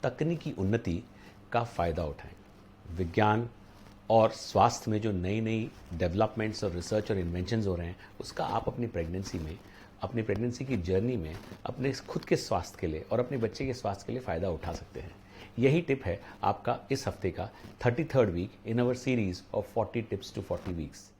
तकनीकी उन्नति का फ़ायदा उठाएं। विज्ञान और स्वास्थ्य में जो नई नई डेवलपमेंट्स और रिसर्च और इन्वेंशंस हो रहे हैं, उसका आप अपनी प्रेगनेंसी की जर्नी में अपने खुद के स्वास्थ्य के लिए और अपने बच्चे के स्वास्थ्य के लिए फ़ायदा उठा सकते हैं। यही टिप है आपका इस हफ्ते का 33rd week in our series of 40 tips to 40 weeks.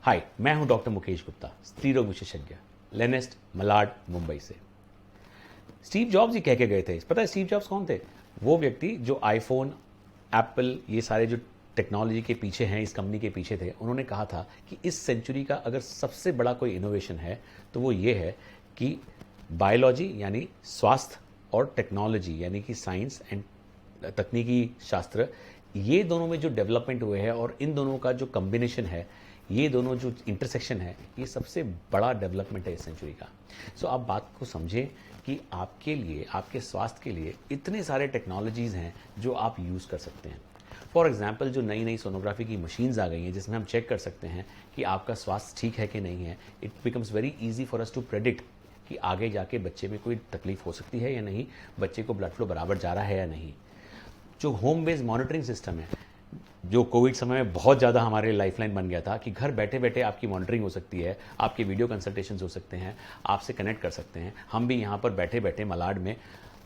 Hi, मैं हूं डॉक्टर मुकेश गुप्ता, स्त्री रोग विशेषज्ञ, लेनेस्ट मलाड, मुंबई से। स्टीव जॉब्स ही कह के गए थे। पता है स्टीव जॉब्स कौन थे? वो व्यक्ति जो आईफोन, एप्पल, ये सारे जो टेक्नोलॉजी के पीछे हैं, इस कंपनी के पीछे थे। उन्होंने कहा था कि इस सेंचुरी का अगर सबसे बड़ा कोई इनोवेशन है तो वो ये है कि बायोलॉजी यानी स्वास्थ्य और टेक्नोलॉजी यानी कि साइंस एंड तकनीकी शास्त्र, ये दोनों में जो डेवलपमेंट हुए हैं और इन दोनों का जो कॉम्बिनेशन है, ये दोनों जो इंटरसेक्शन है, ये सबसे बड़ा डेवलपमेंट है इस सेंचुरी का। सो आप बात को समझें कि आपके लिए, आपके स्वास्थ्य के लिए इतने सारे टेक्नोलॉजीज़ हैं जो आप यूज़ कर सकते हैं। फॉर एग्जाम्पल, जो नई नई सोनोग्राफी की मशीन्स आ गई हैं जिसमें हम चेक कर सकते हैं कि आपका स्वास्थ्य ठीक है कि नहीं है। It becomes very easy for us to predict कि आगे जाके बच्चे में कोई तकलीफ हो सकती है या नहीं, बच्चे को ब्लड फ्लो बराबर जा रहा है या नहीं। जो होम बेस्ड मॉनिटरिंग सिस्टम है, जो कोविड समय में बहुत ज़्यादा हमारे लाइफलाइन बन गया था कि घर बैठे बैठे आपकी मॉनिटरिंग हो सकती है, आपके वीडियो कंसल्टेशंस हो सकते हैं, आपसे कनेक्ट कर सकते हैं। हम भी यहाँ पर बैठे बैठे मलाड में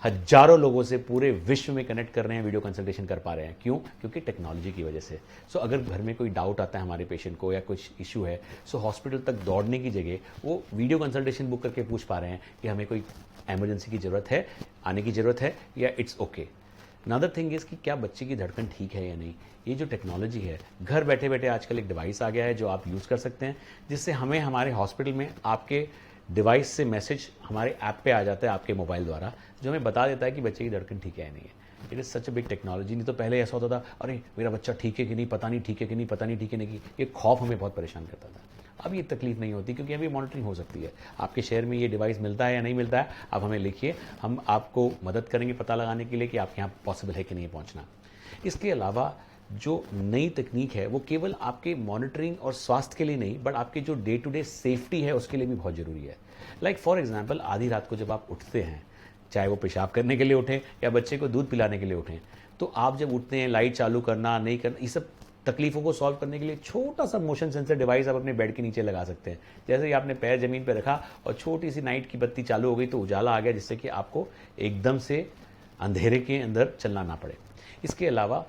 हजारों लोगों से पूरे विश्व में कनेक्ट कर रहे हैं, वीडियो कंसल्टेशन कर पा रहे हैं। क्यों? क्योंकि टेक्नोलॉजी की वजह से। सो अगर घर में कोई डाउट आता है हमारे पेशेंट को या कुछ इशू है, सो हॉस्पिटल तक दौड़ने की जगह वो वीडियो कंसल्टेशन बुक करके पूछ पा रहे हैं कि हमें कोई एमरजेंसी की ज़रूरत है, आने की ज़रूरत है, या it's okay. Another thing is कि क्या बच्चे की धड़कन ठीक है या नहीं। ये जो टेक्नोलॉजी है, घर बैठे बैठे आजकल एक डिवाइस आ गया है जो आप यूज़ कर सकते हैं, जिससे हमें हमारे हॉस्पिटल में आपके डिवाइस से मैसेज हमारे ऐप पे आ जाता है आपके मोबाइल द्वारा, जो हमें बता देता है कि बच्चे की धड़कन ठीक है या नहीं है। It is such a big technology. नहीं तो पहले ऐसा होता था, अरे मेरा बच्चा ठीक है कि नहीं, पता नहीं ठीक है कि नहीं, पता नहीं ठीक है नहीं। ये खौफ हमें बहुत परेशान करता था। अब ये तकलीफ नहीं होती क्योंकि अभी मॉनिटरिंग हो सकती है। आपके शहर में ये डिवाइस मिलता है या नहीं मिलता है, आप हमें लिखिए, हम आपको मदद करेंगे पता लगाने के लिए कि आपके यहाँ पॉसिबल है कि नहीं पहुँचना। इसके अलावा जो नई तकनीक है वो केवल आपके मॉनिटरिंग और स्वास्थ्य के लिए नहीं, बट आपके जो डे टू डे सेफ्टी है उसके लिए भी बहुत ज़रूरी है। लाइक फॉर एग्जाम्पल, आधी रात को जब आप उठते हैं, चाहे वो पेशाब करने के लिए उठें या बच्चे को दूध पिलाने के लिए उठें, तो आप जब उठते हैं, लाइट चालू करना नहीं करना, ये सब तकलीफों को सॉल्व करने के लिए छोटा सा मोशन सेंसर डिवाइस आप अपने बेड के नीचे लगा सकते हैं। जैसे ही आपने पैर जमीन पर रखा और छोटी सी नाइट की बत्ती चालू हो गई तो उजाला आ गया, जिससे कि आपको एकदम से अंधेरे के अंदर चलना ना पड़े। इसके अलावा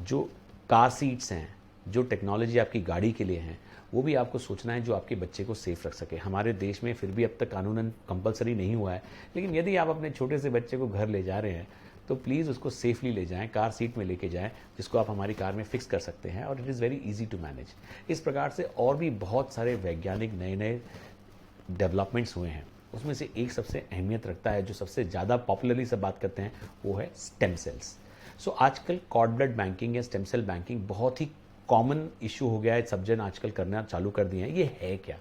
जो कार सीट्स हैं, जो टेक्नोलॉजी आपकी गाड़ी के लिए हैं, वो भी आपको सोचना है जो आपके बच्चे को सेफ रख सके। हमारे देश में फिर भी अब तक कानूनन कंपलसरी नहीं हुआ है, लेकिन यदि आप अपने छोटे से बच्चे को घर ले जा रहे हैं तो प्लीज़ उसको सेफली ले जाएं, कार सीट में लेके जाएं, जिसको आप हमारी कार में फिक्स कर सकते हैं, और it is very easy to manage. इस प्रकार से और भी बहुत सारे वैज्ञानिक नए नए डेवलपमेंट्स हुए हैं। उसमें से एक सबसे अहमियत रखता है, जो सबसे ज़्यादा पॉपुलरली सब बात करते हैं, वो है स्टेम सेल्स। सो आजकल कॉर्ड ब्लड बैंकिंग या स्टेम सेल बैंकिंग बहुत ही कॉमन इशू हो गया है, सब जन आजकल करना चालू कर दिए हैं। ये है क्या?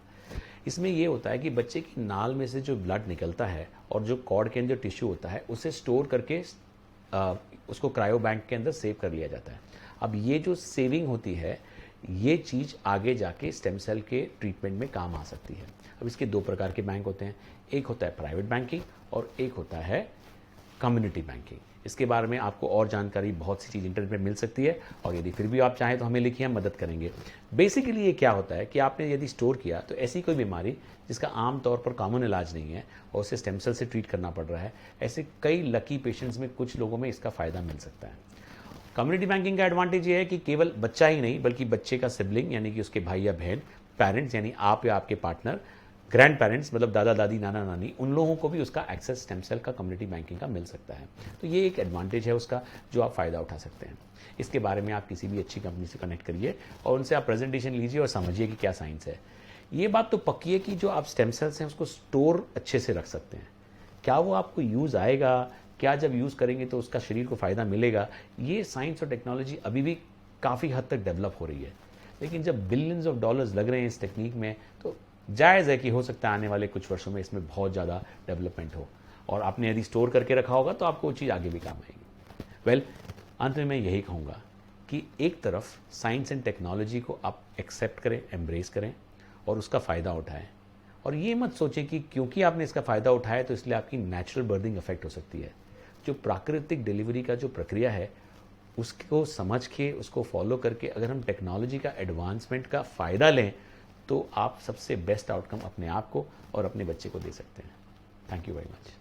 इसमें ये होता है कि बच्चे की नाल में से जो ब्लड निकलता है और जो कॉर्ड के अंदर टिश्यू होता है, उसे स्टोर करके उसको क्रायो बैंक के अंदर सेव कर लिया जाता है। अब ये जो सेविंग होती है, ये चीज़ आगे जाके स्टेम सेल के ट्रीटमेंट में काम आ सकती है। अब इसके दो प्रकार के बैंक होते हैं, एक होता है प्राइवेट बैंकिंग और एक होता है कम्युनिटी बैंकिंग। इसके बारे में आपको और जानकारी बहुत सी चीज़ इंटरनेट पे मिल सकती है, और यदि फिर भी आप चाहें तो हमें लिखिए, हम मदद करेंगे। बेसिकली ये क्या होता है कि आपने यदि स्टोर किया तो ऐसी कोई बीमारी जिसका आम तौर पर कॉमन इलाज नहीं है और उसे स्टेम सेल से ट्रीट करना पड़ रहा है, ऐसे कई लकी पेशेंट्स में कुछ लोगों में इसका फ़ायदा मिल सकता है। कम्युनिटी बैंकिंग का एडवांटेज ये है कि केवल बच्चा ही नहीं बल्कि बच्चे का सिबलिंग यानी कि उसके भाई या बहन, पेरेंट्स यानी आप या आपके पार्टनर, ग्रैंड पेरेंट्स मतलब दादा दादी नाना नानी, उन लोगों को भी उसका एक्सेस स्टेम सेल का कम्युनिटी बैंकिंग का मिल सकता है। तो ये एक एडवांटेज है उसका, जो आप फ़ायदा उठा सकते हैं। इसके बारे में आप किसी भी अच्छी कंपनी से कनेक्ट करिए और उनसे आप प्रेजेंटेशन लीजिए और समझिए कि क्या साइंस है। ये बात तो पक्की है कि जो आप स्टेम सेल्स हैं उसको स्टोर अच्छे से रख सकते हैं। क्या वो आपको यूज़ आएगा, क्या जब यूज़ करेंगे तो उसका शरीर को फ़ायदा मिलेगा, ये साइंस और टेक्नोलॉजी अभी भी काफ़ी हद तक डेवलप हो रही है। लेकिन जब बिलियंस ऑफ डॉलर्स लग रहे हैं इस टेक्निक में, तो जायज़ है कि हो सकता है आने वाले कुछ वर्षों में इसमें बहुत ज़्यादा डेवलपमेंट हो, और आपने यदि स्टोर करके रखा होगा तो आपको वो चीज़ आगे भी काम आएगी। वेल, अंत में मैं यही कहूँगा कि एक तरफ साइंस एंड टेक्नोलॉजी को आप एक्सेप्ट करें, एम्ब्रेस करें और उसका फ़ायदा उठाएं। और ये मत सोचें कि क्योंकि आपने इसका फ़ायदा उठाया तो इसलिए आपकी नेचुरल बर्थिंग अफेक्ट हो सकती है। जो प्राकृतिक डिलीवरी का जो प्रक्रिया है उसको समझ के, उसको फॉलो करके अगर हम टेक्नोलॉजी का एडवांसमेंट का फ़ायदा लें तो आप सबसे बेस्ट आउटकम अपने आप को और अपने बच्चे को दे सकते हैं। Thank you very much.